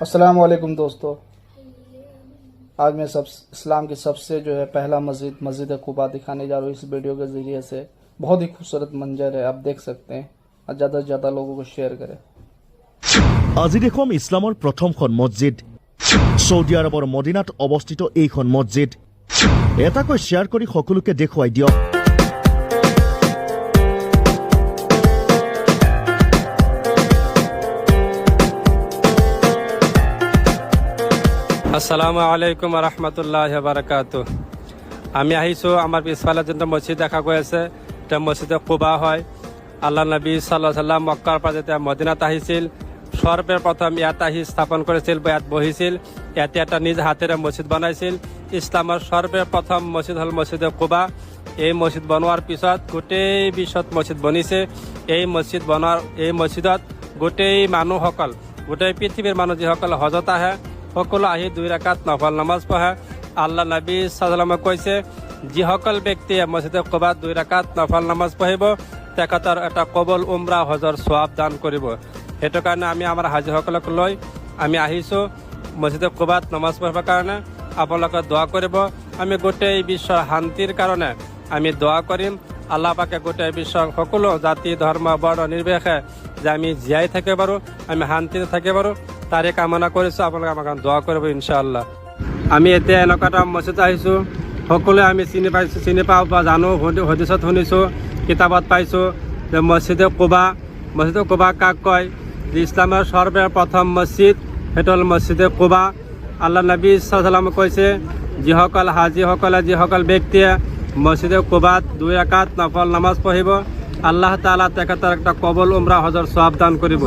अस्सलाम वालेकुम दोस्तों। आज मैं इस्लाम की सबसे पहला मस्जिद कुबा दिखाने जा रहा हूँ। इस वीडियो के ज़रिए से बहुत ही खूबसूरत मंजर है, आप देख सकते हैं। और ज़्यादा से ज़्यादा लोगों को शेयर करें। আজি দেখুৱাম ইছলামৰ প্ৰথমখন মছজিদ। সৌদি আৰবৰ মদিনাত অৱস্থিত এইখন মছজিদ এটাকৈ শ্বেয়াৰ কৰি সকলোকে দেখুৱাই দিয়ক। আসসালামু আলাইকুম ৰহমতুল্লাহ বাৰাকাতু। আমি আহিছোঁ আমাৰ পিছফালে যোনটো মছজিদ দেখা গৈ আছে, এটা মছজিদে কুবা হয়। আল্লাহ নবী সাল্লাল্লাহু আলাইহি ওয়াসাল্লাম মক্কাৰ পৰা যেতিয়া মদিনাত আহিছিল, সৰ্বপ্ৰথম ইয়াত আহি স্থাপন কৰিছিল, ইয়াত বহিছিল, ইয়াতে এটা নিজ হাতেৰে মছজিদ বনাইছিল। ইছলামৰ সৰ্বপ্ৰথম মছজিদ হ'ল মছজিদে কুবা। এই মছজিদ বনোৱাৰ পিছত গোটেই বিশ্বত মছজিদ বনিছে। এই মছজিদত গোটেই মানুহসকল, গোটেই পৃথিৱীৰ মানুহ যিসকল হজত আহে, সকলো আহি 2 ৰাকাত নফল নামাজ পঢ়ে। আল্লাহ নবী সাল্লাল্লাহু আলাইহি কৈছে, যিসকল ব্যক্তিয়ে মছজিদে কুবাত 2 ৰাকাত নফল নামাজ পঢ়িব, তেখেতৰ এটা কবুল উমৰা হজৰ সওয়াব দান কৰিব। সেইটো কাৰণে আমি আমাৰ হাজীসকলক লৈ আমি আহিছোঁ মছজিদে কুবাত নামাজ পঢ়িবৰ কাৰণে। আপোনালোকে দোৱা কৰিব। আমি গোটেই বিশ্বৰ শান্তিৰ কাৰণে আমি দোৱা কৰিম। আল্লাহ পাকে গোটেই বিশ্বৰ সকলো জাতি ধৰ্ম বৰ্ণ নিৰ্বিশেষে যে আমি জীয়াই থাকিব পাৰোঁ, আমি শান্তিৰে থাকিব পাৰোঁ, তাৰে কামনা কৰিছোঁ। আপোনালোকে আমাৰ কাৰণে দোৱা কৰিব ইনশাআল্লাহ। আমি এতিয়া এনেকুৱা এটা মছজিদ আহিছোঁ, সকলোৱে আমি চিনি পাওঁ বা জানো, হদিছত শুনিছোঁ, কিতাপত পাইছোঁ যে মছজিদে কুবা কাক কয়? যে ইছলামৰ সৰ্বপ্ৰথম মছজিদ, সেইটো হ'ল মছজিদে কুবা। আল্লাহ নবী সাল্লাল্লাহু আলাইহি ওয়াসাল্লাম কৈছে, যিসকল ব্যক্তিয়ে মছজিদে কুবাত 2 ৰাকাত নফল নামাজ পঢ়িব, আল্লাহ তাআলা তেখেতৰ একটা কবুল উমৰা হজৰ সওয়াব দান কৰিব।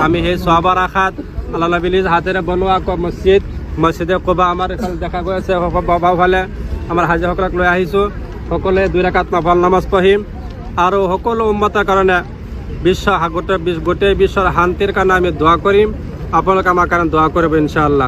আমি সেই সওয়াবৰ আশাত আল্লাহ নবীৰ নিজ হাতেৰে বনোৱা মছজিদে কুবা আমাৰ এইফালে দেখা গৈ আছে। বাওঁফালে আমাৰ হাজীসকলক লৈ আহিছোঁ। সকলোৱে 2 ৰাকাত নফল নামাজ পঢ়িম আৰু সকলো উম্মতৰ কাৰণে গোটেই বিশ্বৰ শান্তিৰ কাৰণে আমি দোৱা কৰিম। আপোনালোকে আমাৰ কাৰণে দোৱা কৰিব ইনশাআল্লাহ।